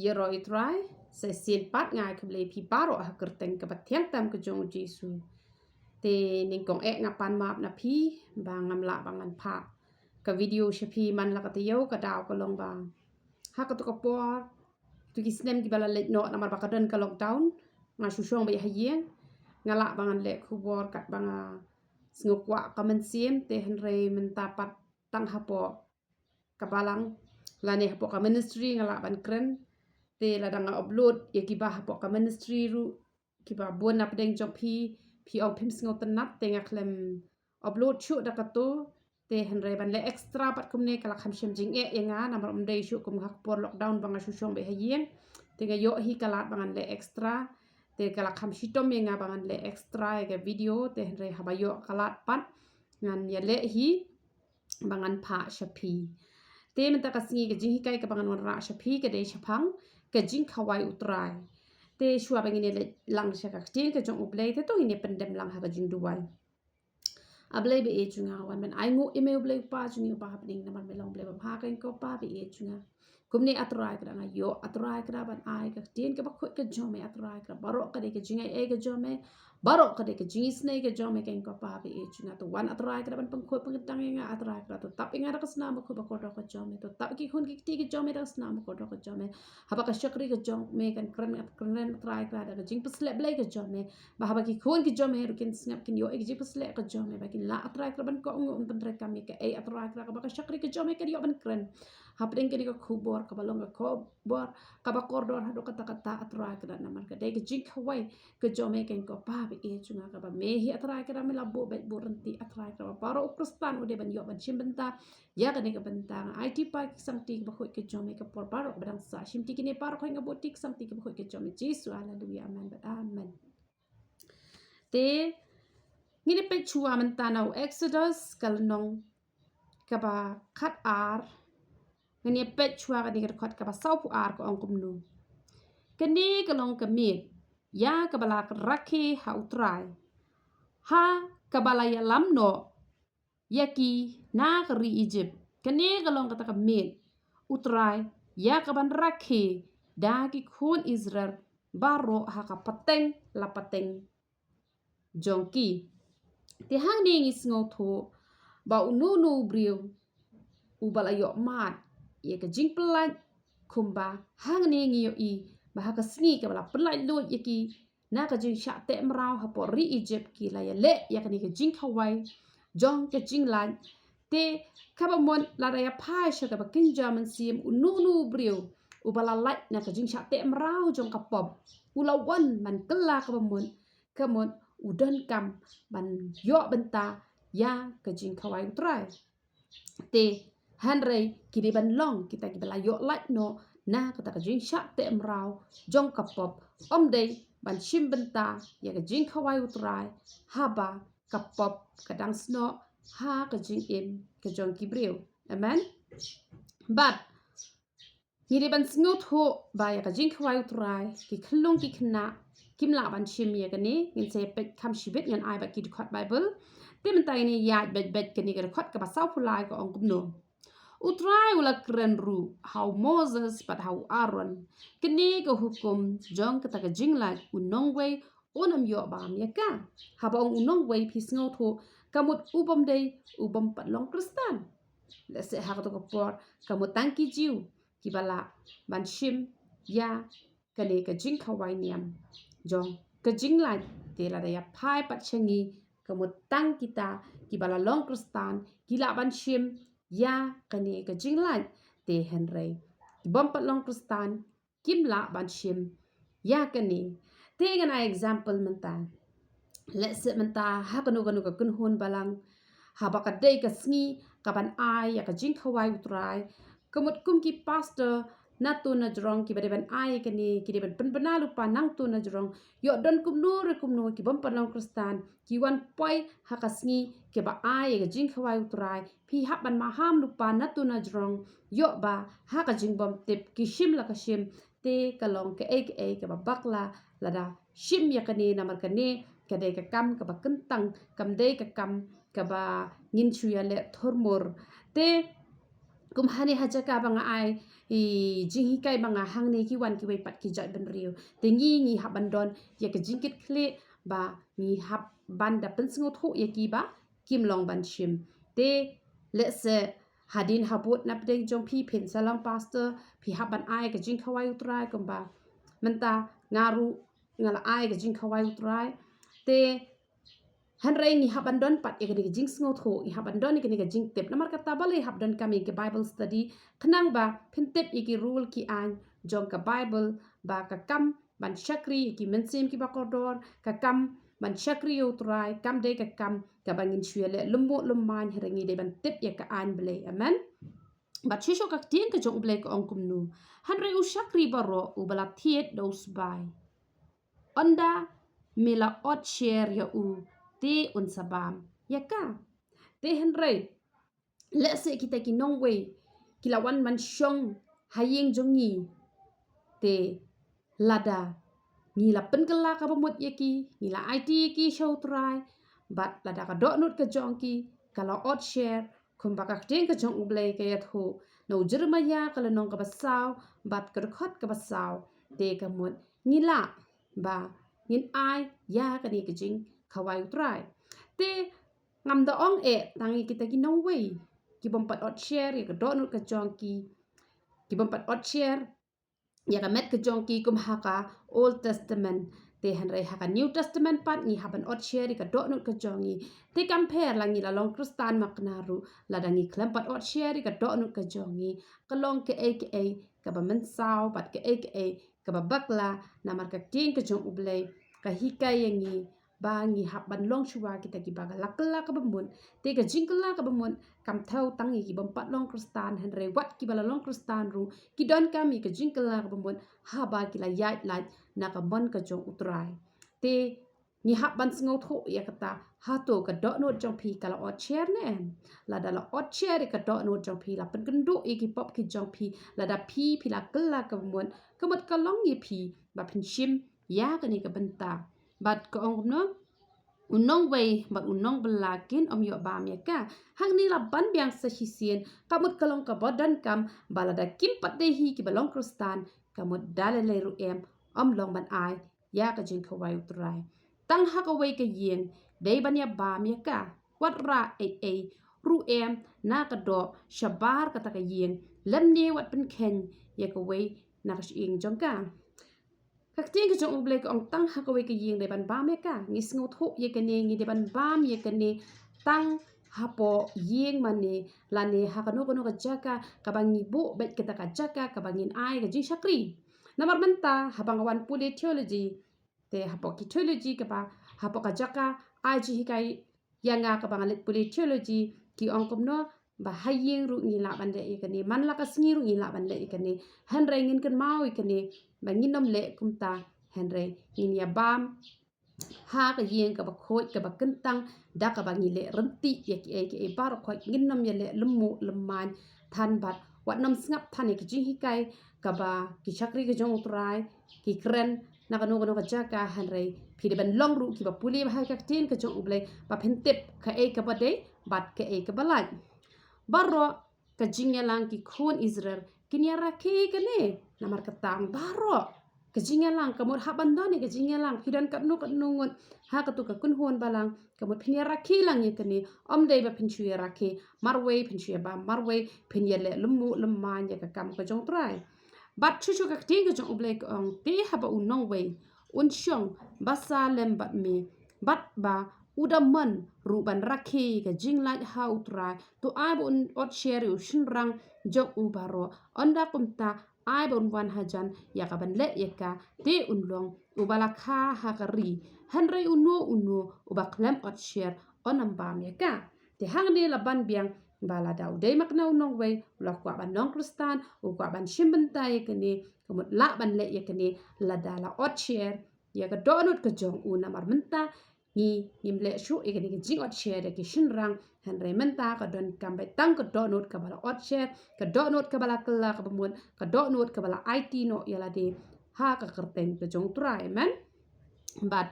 Yeroi try se sin pat ngai kble pi paro ha kerteng ke bathiang tam ke jong Jesu te ning kong ngapan map na pi bang ngam la bang an pha ka video shapi man la ka te yo ka daw ka long bang ha ka to ka por tu ki snem ki bala let no na mar ba ka den ka lockdown nga su shong ba ha yeng ngala bang an le khu bor kat bang a ngokwa ka men siem te hen re men tapat tang ha po ka balang la ne ha po ka ministry ngala ban kren te la dang upload ye ki ba ha po ka ministry ru ki ba bon na pedeng jok pi ong phim sngo tanap te nga klem upload chu da ka to te hen re ban le extra pat kum ne kala kham shem jing e nga na mar dei chu kum hak por lockdown bang su shong be ha yeng te nga yo hi kala bang le extra te kala kham shitom ye nga bang le extra ge video te hen re ha ba yo kala pat ngan ye le hi bangan pha shapi te men ta ka singi ge jing hi kai ka bangan ra shapi ke dei shapang ke jing khawai utrai te shua bang ne lang sha ka tin ke jong ublei te to ne pendem lang ha ka jing duwai ablei be e chunga wan men ai ngu email blei pa chungi pa happening na man melong blei ba pha ka ko pa be e chunga kumni atrai ka nga yo atrai ka ban ai ka tin ke ba khut ke jome atrai ka baro ka de ke jing ai ke jome baro ka de ke jing snai ke jome ke ko pa be e chunga to wan atrai ka ban pang khut pang tang nga atrai ka to tap nga ka sna ma khu ba ko ka jome to tap ki khun ki ti ke jome da sna ma ko ka jome haba ka shakri ke jome kan kran atrai ka da jing pusle blei ke jome ba haba ki khun ki jome ru kin snap kin yo e jing pusle ka jome ba kin la atrai ka ban ko ngum ban tra kam ke e atrai ka ba ka shakri ke jome ke yo ban kran hapring ke ka khubor ka balong ka khobor ka ba kordor hado kata kata atrai ka na mar ka de ke jing khawai ke jome ken ko pa be e chunga ka ba me hi atrai ka me labo be buranti atrai ka ba paro krustan ode ban yo ban chim benta ya ka ne ka benta IT pa sang ti ba khoi ke jome ka por paro badang sa shim ti ne paro khoi ngabo tik sang ti ka khoi ke jome Jesu hallelujah amen but amen te ngine pe chua man tanau Exodus kalnong ka ba khat ar ngani pet chua ka dikir khot ka ba sau pu ar ko ong kum nu kani ka long ka mit ya ka bala ka rakhi ha utrai ha ka bala ya lam no yaki na ka ri Egypt kani ka long ka ta ka mit utrai ya ka ban rakhi da ki khun Israel baro ha ka pateng la pateng jongki ti hang ni ngis ngo tho ba unu briu u bala yo mat ye ka jing pelai kumba hang ne ngi yo i ba ha ka sngi ka bala pelai lo ye ki na ka jing sha te mrau ha por ri Egypt ki la ya le ya ka ni ka jing khawai jong ka jing lan te ka ba mon la ra ya phai sha ka ba kin jaman sim unu briu u bala lai na ka jing sha te mrau jong ka pop u la wan man kala ka ba mon ka mon u dan kam ban yo benta ya ka jing khawai utrai te hanrei kini ban long kita ki bala yo lat no na kata ka jing sha te mrau jong ka pop om dei ban shim benta ya ka jing khawai utrai haba ka pop ka dang sno ha ka jing in ka jong ki breu amen but ngiri ban sngut ho ba ya ka jing khawai utrai ki khlung ki khna kimla ban shim ya ka ni ngin se pet kham shibet ngan ai ba ki khot bible te man tai ni ya bet ka ni ka khot ka ba sau phulai ko ong kum no utrai ula kren ru how Moses but how Aaron kini ka hukum jong ka ta jing la unong way onam yo bam ya ka habong unong way phis ngo tho kamut ubom dei ubom pat long kristan le se ha ka to por kamut tang ki jiu ki bala ban shim ya ka ne ka jing khawai niam jong ka jing la te la ya phai pat changi kamut tang kita ki bala long kristan ki la ban shim ya kani ka jinglan te henrei bom pat long kristan kim la ban shim ya kani te gana example menta let's say menta ha kanu ka kun hun balang ha ba ka dei ka sngi ka ban ai ya ka jing khawai utrai kamut kum ki pastor na tu na jrong ki ban ai kani ki ban pen lupa nang tu na jrong yo don kum no ki bom pat long kristan ki wan poi ha ka sngi ke ba ai ga jing khawai utrai phi hap ban ma ham lupa na tu na jrong yo ba ha ka jing bom tip ki shim la ka shim te ka long ke ke ba bakla la da shim ya ka ni na mar ka ni ka de ka kam ka ba kentang kam de ka kam ka ba ngin chu ya le thormor te kum hani ha ja ka ba nga ai jing hi kai banga hang ne ki wan ki wei pat ki jai ban riu te ngi haban don ya ka jingkit khle ba ngi hab ban da pen sngo tho ya ki ba kim long ban shim te let's say hadin habut nap deng jong phi phin salang pastor phi haban ai ka jing khawai utrai kom ba menta ngaru ngala ai ka jing khawai utrai te hanrei ni habandon pat ya ke jing sngo tho i habandon ke ni ke jing tep namar kata bale habdan kami ke bible study khnang ba phin tep ki rule ki an jong ka bible ba ka kam ban shakri ki mensim ki ba kodor ka kam ban shakri utrai kam de ka kam ka bangin shwele lumbo lumman herengi de ban tep ya ka an ble amen bat shisho ka tien ka jong ble ko ongkum nu hanrei u shakri baro u bala thiet dos bai onda mila ot share ya u te un sabam ya ka te henrei let's say kita ki nong way kila wan man shong hayeng jongi te lada ni la pen kala ka bamut yaki ni la IT ki show try but lada ka dot not ka jongki kala ot share kum bakak ting ka jong ublay ka yat ho no jermaya kala nong ka basaw but ka khot ka basaw te ka mut ni la ba ngin ai ya ka ni ka jing khawai try te ngam da ong tangi kita ki nong way ki bompat ot share ya ka dot not ka jongki ki bompat ot share ya ka met ke jongki kum haka Old Testament te hanrei haka New Testament pat ni haban ot share ka dot not ka jongi te compare langi la long Kristan maknaru la dangi klempat ot share ka dot not ka jongi ka long ke ka ba men saw pat ke ka ba bakla namar ka ting ka jong ublay ka hikai yangi bangi haban long shuwa kita ki baga lakla ka bamun te ka jingkla ka bamun kam thau tangi ki bompat long Kristan hanrei wat ki bala long Kristan ru ki don kami ka jingkla ka bamun haba ki la yat lat na ka bon ka jong utrai te ni haban sngo tho ya kata hato ka dot no jong phi kala ot share ne la dala ot share ka dot no jong phi la pen kendu e ki pop ki jong phi la da phi la kla ka bamun ka mot ka long ye phi ba phin shim ya ka ni ka benta bat ko ong no unong way bat unong belakin yo ba me ka hang ni la ban biang sa hisien kamut kalong ka bodan kam balada kim pat de hi ki balong Kristan kamut dalele ru long ban ai ya ka jing khawai utrai tang ha ka way ka yeng dei ban ya ba me ka wat ra ru na ka do shabar ka ta ka yeng lem ne wat pen ken ya ka way na ka ing jong ka các tiếng cái trong ublek ông tăng hak away cái yeng de ban ba me ka ngis ngot ho ye ka ne ngi de ban bam ye ka ne tăng hapo yeng mane la ne hakano kono ka jaka ka bangi bo bet kita ka jaka ka bangin ai ka ji shakri namar menta habang wan pule theology te hapo ki theology ka ba hapo ka jaka ai ji hikai yanga ka bangalet pule theology ki ong kom no ba hayeng ru ngi la ban de ka ne man la ka sngi ru ngi la ban de ka ne han rengin kan mau ka ne banginom le kumta henry in ya bam ha ka yeng ka ba khoi ka ba kentang da ka ba ngi le renti ya ki bar khoi nginom ya le lumu luman than bat wat nom snap than ki ji hikai ka ba ki chakri ka jong utrai ki kren na ka no ka jaka henry phi de ban long ru ki ba puli ba ka tin ka jong uble ba phentep ka ka ba de bat ka ba lai baro ka jingya lang ki khon Israel kinya rakhe ka ne namar katang baro ka jingya lang kamot habandan ni ka jingya lang hidan kat no ngot ha ka tu ka kun hon balang kamot phinya rakhe lang ye kane om dei ba phin chuya rakhe marwe phin chuya ba marwe phin ye le lumu lumman ya ka kam ka jong trai bat chu ka ting ka jong ublek ong te ha ba unong we un shong basa lem bat me bat ba udaman ruban rakhe ka jinglait ha utrai to ai bon ot share u shin rang jok u baro onda kumta ai bon wan hajan ya ka ban le ya ka te unlong u bala kha ha ka ri hanrei uno u ba klem ot share onam bam ya ka te hang de la ban biang bala dau de mak nau nong we la kwa ban nong Kristan u kwa ban shimben tai ka ni kamut la ban le ya ka ni la dala ot share ya ka donut ka jong u na mar menta ni nimle shu e ni jing ot share ki shin rang han re menta ka don kam bai tang ka donut ka bala ot share ka donut ka bala kala ka bamun ka donut ka bala IT no yala de ha ka kerteng ka jong try man but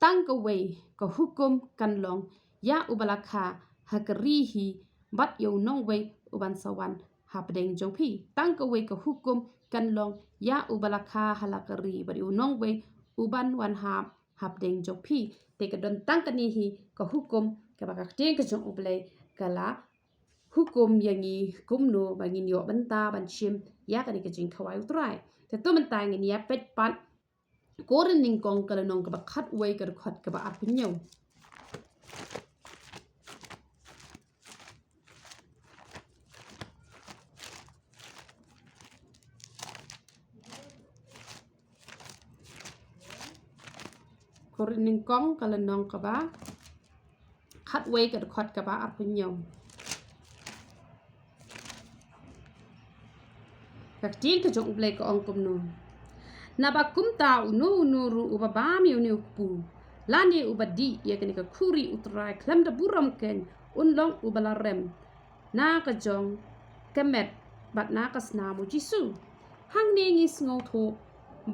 tang ka way ka hukum kan long ya ubala kha ha ka ri hi bat yo nong way uban sawan hapdeng jong pi tang ka we ka hukum kan long ya ubalakha halakari bari unong we uban wan hapdeng jong pi te ka don tang ka ni hi ka hukum ka ba ka teng ka jong ublay kala hukum yangi kumno bangin yo banta ban shim ya ka ni ka jing khawai utrai te to man tai ngin ya pet pat koren ning kong kala nong ka ba khat we ka khat ka ba apinyo koren ning kong kala nong ka ba khat we ka khat ka ba apinyo kaktin ka jong ublay ka ong kumno nabakum ta unu ru ubabami unu pu lani ubadi ya kani ka khuri utrai klam da buram ken unlong ubalarem na ka jong kemet bat na ka snamu jisu hang ne ngi sngo tho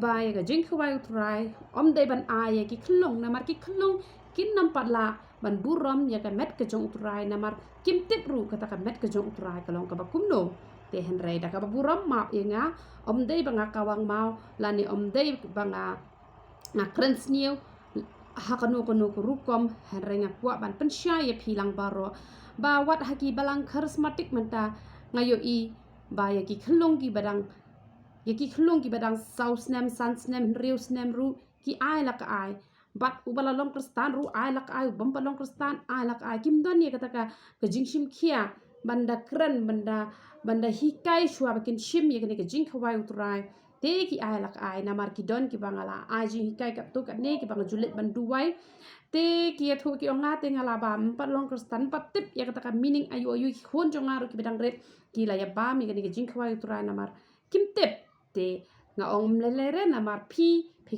ba ya ka jing khwai utrai om dai ban a ya ki khlong na mar ki khlong kin nam patla ban buram ya ka met ka jong utrai na mar kim tip ru ka ta ka met ka jong utrai ka long ka bakum no te hen rei da ka buram ma yenga om dei banga kawang mau lani om dei banga na krens niu hakanu kanu rukom hen rei nga kwa ban pensya ye philang baro ba wat haki balang charismatic menta ngayo I ba ya ki khlong ki badang saus nem sans nem rius nem ru ki ai lak ai bat ubala long kristan ru ai lak ai bamba long kristan ai lak ai kim don ye kata ka jingshim khia banda kren banda hikai shua bakin shim ye kene jing khawai utrai te ki ai lak ai namar ki don ki bangala ai jing hikai kap tu kat ne ki bang julit banduai te ki athu ki onga te ngala ba empat long kristan pat tip ya kata ka meaning ayu ki khon jonga ru ki bedang red ki la ya ba mi kene jing khawai utrai namar kim tip te nga om lelere namar pi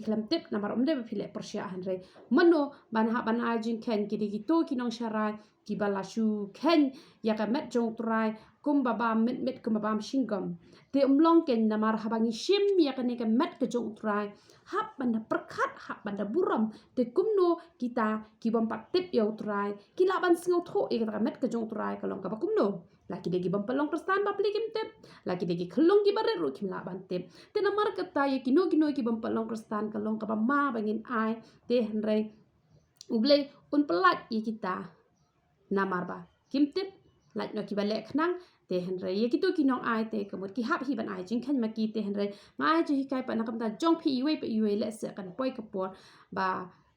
klam tip namar om de phile persya hanre mano ban ai jing ken ki di to ki nong sharai ki balashu ken ya ka met jong trai kum baba met kum baba shingam te umlong ken namar habangi shim ya ka ne ka met ka jong trai hap banda perkhat hap banda buram te kumno kita ki bom pat tip ya trai ki la ban singo tho e ka met ka jong trai ka long ka kumno laki degi bom pelong kristan ba pli kim tip laki degi khlong ki bare ru kim la ban tip te namar ka ta ye ki no ki bom pelong kristan ka long ka ba ma bangin ai te henrei ublei un pelat ye kita namar ba kim tip lak no ki ba lek nang te henrei ye kitu ki nong ai te kamut ki hap hi ban ai jing khan ma ki te henrei ngai ji kai pa na kam ta jong phi iwe pa iwe le se kan poi ka por ba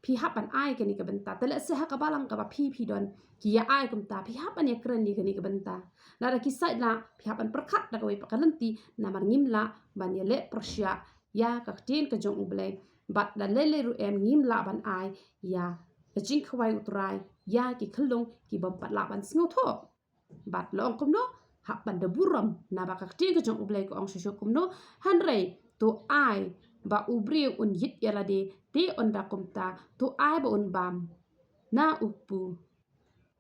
phi hap ban ai ka ni ka benta te le se ha ka balang ka ba phi don ki ya ai kum ta phi hap an ye kren ni ka ni ka benta la da ki sai la phi hap an perkhat da ka we pa kanti namar ngim la ban ye le persya ya ka tin ka jong ublei bat da le ru em ngim la ban ai ya ka jing khwai utrai ya ki khlong ki bom pat la ban sngo tho bat long kum no hap ban da buram na ba ka tin ka jong ublei ko ong shushu kum no hanrei to ai ba ubri un yit yala de te on da kum ta to ai ba un bam na upu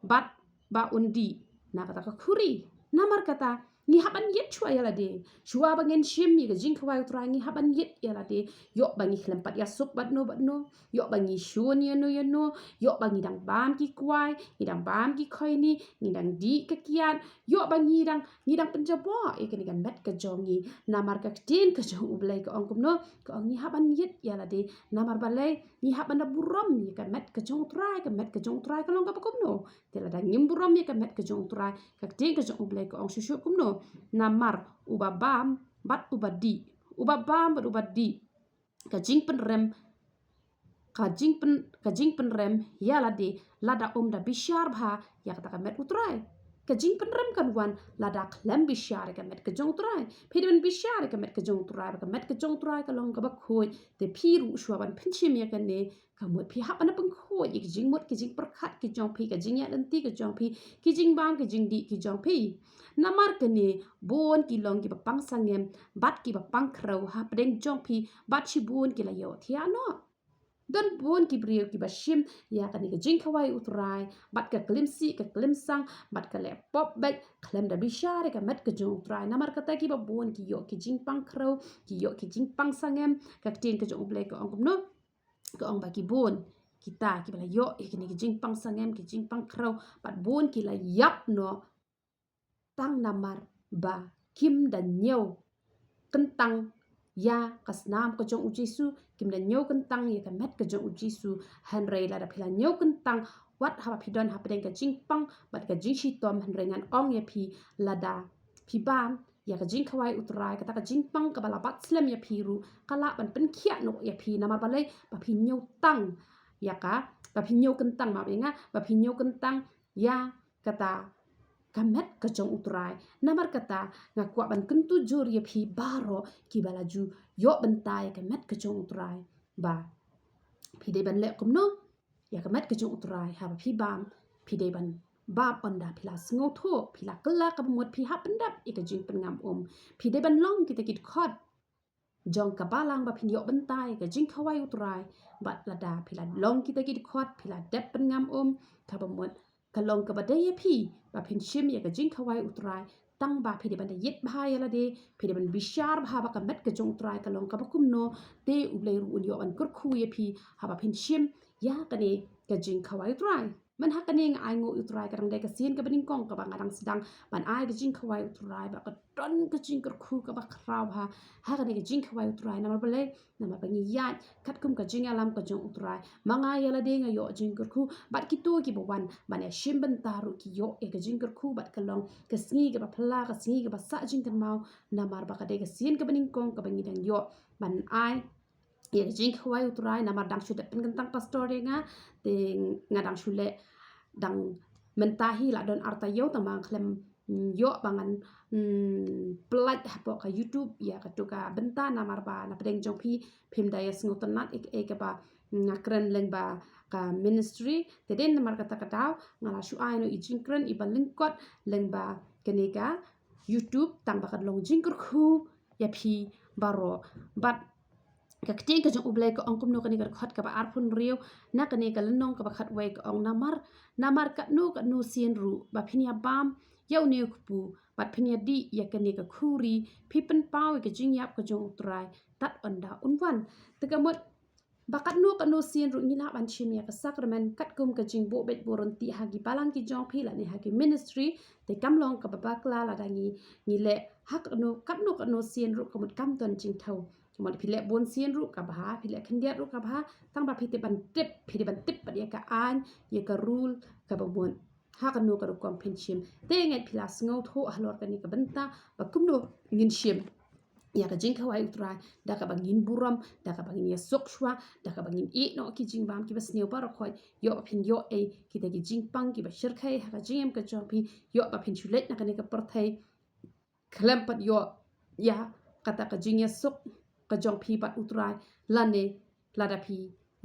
bat ba undi na kata ka khuri namar kata ni haban yet chua yala de chua bangen shim mi ga jing khwai tra ni haban yet yala de yo bangi khlempat ya sup bat no yo bangi shun ya no yo bangi dang bam ki kwai ni dang bam ki khoi ni dang di ka kian yo bangi dang penjabo e kan kan met ka jongi namar ka tin ka jong ublai ka ong kum no ka ong ni haban yet yala de namar balai ni haban da buram ni kan met ka jong trai ka long ka kum no tela dang ngim buram ni kan met ka jong trai ka tin ka jong ublai ka ong shushu kum no namar ubabam bat ubadi bat ubadi ka jing pen rem yala de lada da bishar bha ya kata met utrai ka jing pen rem kan wan lada klem bishar ka met ka jong utrai phidun bishar ka met ka jong utrai ka met ka jong utrai ka long ka ba khoi te phiru shwa ban phinchim ya kan ne ka mot phi hap ana pang khoi ki jing mot ki jing perkhat ki jong phi ka jing ya dan ti ka jong phi ki jing bang ki jing di ki jong phi namar kene bon ki long ki bapang sangem bat ki bapang khrau ha preng jong phi bat chi bon ki la yo thia no don bon ki brio ki bashim ya kan ki jing khawai utrai bat ka klimsi ka klimsang bat ka le pop bet klem da bishare ka met ka jong utrai namar ka ta ki ba bon ki yo ki jing pang khrau ki yo ki jing pang sangem ka tin ka jong blek ka ong no ka ong ba ki bon kita ki bala yo ki ni ki jing pang sangem ki jing pang khrau bat bon ki la yap no tang namar ba kim dan nyau kentang ya kasnam ka jong ujisu kim dan nyau kentang ya ka met ka jong ujisu hanrei la da pila nyau kentang wat ha pidon ha pedeng ka jingpang bat ka jing shitom hanrei ngan ong ya pi lada pi bam ya ka jing khawai utrai ka ta ka jingpang ka bala bat slem ya piru kala ban pen khia no ya pi namar balai ba pi nyau tang ya ka ba pi nyau kentang ma benga ba pi nyau kentang ya kata kamet ka jong utrai namar kata ngakwa ban kentu jur ya pi baro ki balaju yo bentai kamet ka jong utrai ba pi de ban le kumno ya kamet ka jong utrai ha pi bam pi de ban bab onda pila sngo tho pila kala ka mot pi ha pendap ika jing pengam pi de ban long kita kit khot jong ka balang ba pin yo bentai ka jing khawai utrai bat lada pila long kita kit khot pila dep pengam ka bamot kalong ka badaya pi ba pin shim ya ka jing khawai utrai tang ba pi de ban yit bha ya la de pi de ban bishar bha ba ka met ka jong utrai kalong ka bakum no te ublei ru un yo ban kur khu ya pi ha ba pin shim ya ka ne ka jing khawai utrai man hakaning ai ngo utrai kadang dai ka sin ka bening kong ka ba ngadang sedang ban ai ka jing khawai utrai ba ka ton ka jing kur khu ka ba kraw ha ha ka ne ka jing khawai utrai na ba le na ma bangi yat kat kum ka jing alam ka jong utrai manga ya la de nga yo jing kur khu bat ki tu ki bo wan ban ya shim ban taru ki yo e ka jing kur khu bat ka long ka sngi ka ba phla ka sngi ka ba sa jing kan mau na mar ba ka de ka sin ka bening kong ka bangi dang yo ban ai ya jing khawai utrai na mar dang shu de pen kentang pastor nga te ngadang shu le dang mentahi la don arta yo tamang klem yo bangan pelat hapo ka YouTube ya ka tuka benta na marba na pedeng jong pi phim daya sngotanat ek ka ba ngakren leng ba ka ministry te den mar kata kata ngala shu ai no i jingkren i balingkot leng ba kenega YouTube tang ba kad long jingkur khu ya pi baro bat ka kting ka jong ublai ka ongkum no ka ni ka khat ka ba arpun riu na ka ni ka lenong ka ba khat wei ka ong namar ka nu sien ru ba phinia bam yau ne ku bat phinia di ya ka ni ka khuri phipen pau ka jing yap ka jong utrai tat onda unwan tegamot bakat nu sien ru ngila ban chim ya ka sakramen kat kum ka jing bo bet boron ti hagi balang ki jong phi la ni hagi ministry te kamlong ka ba kla la dangi ni le hak nu ka nu sien ru ka mut kam ton jing thau mot phile bon sien ru ka bha phile khandiat ru ka bha tang ba phite ban tip pa ya ka an ya ka rule ka ba bon ha ka no ka ru kom phin chim te ngai phila sngo tho halor ka ni ka banta ba kum no ngin chim ya ka jing khawai utrai da ka bangin buram da ka bangin ya sok shwa da ka bangin e no ki jing bam ki bas neu par khoi yo phin yo e ki da ki jing pang ki ba shir khai ha ka jing ka chong pi yo ba phin chulet na ka ni ka par thai khlem pat yo ya kata ka jing ya sok ka jong pi pat utrai lane lada pi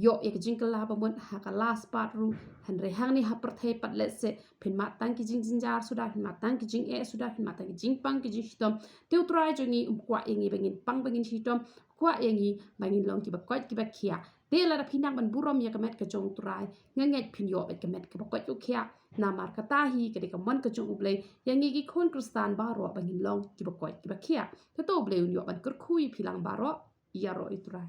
yo ek jing ka la ba mon ha ka last part ru han re hang ni ha par thai pat let se phin ma tang ki jing jar suda phin ma tang ki jing e suda phin ma tang ki jing pang ki jing shitom te utrai jongi kwa engi bangin pang bangin shitom kwa engi bangin long ki ba kwat ki ba khia te la da phinang ban burom ya ka met ka jong utrai nganget phin yo bet ka met ka ba kwat u khia na mar ka ta hi ka de ka mon ka jong ublei yangi ki khon kristan ba ro bangin long ki ba kwat ki ba khia to to ublei un yo ban kur khui philang ba ro ya ro itrai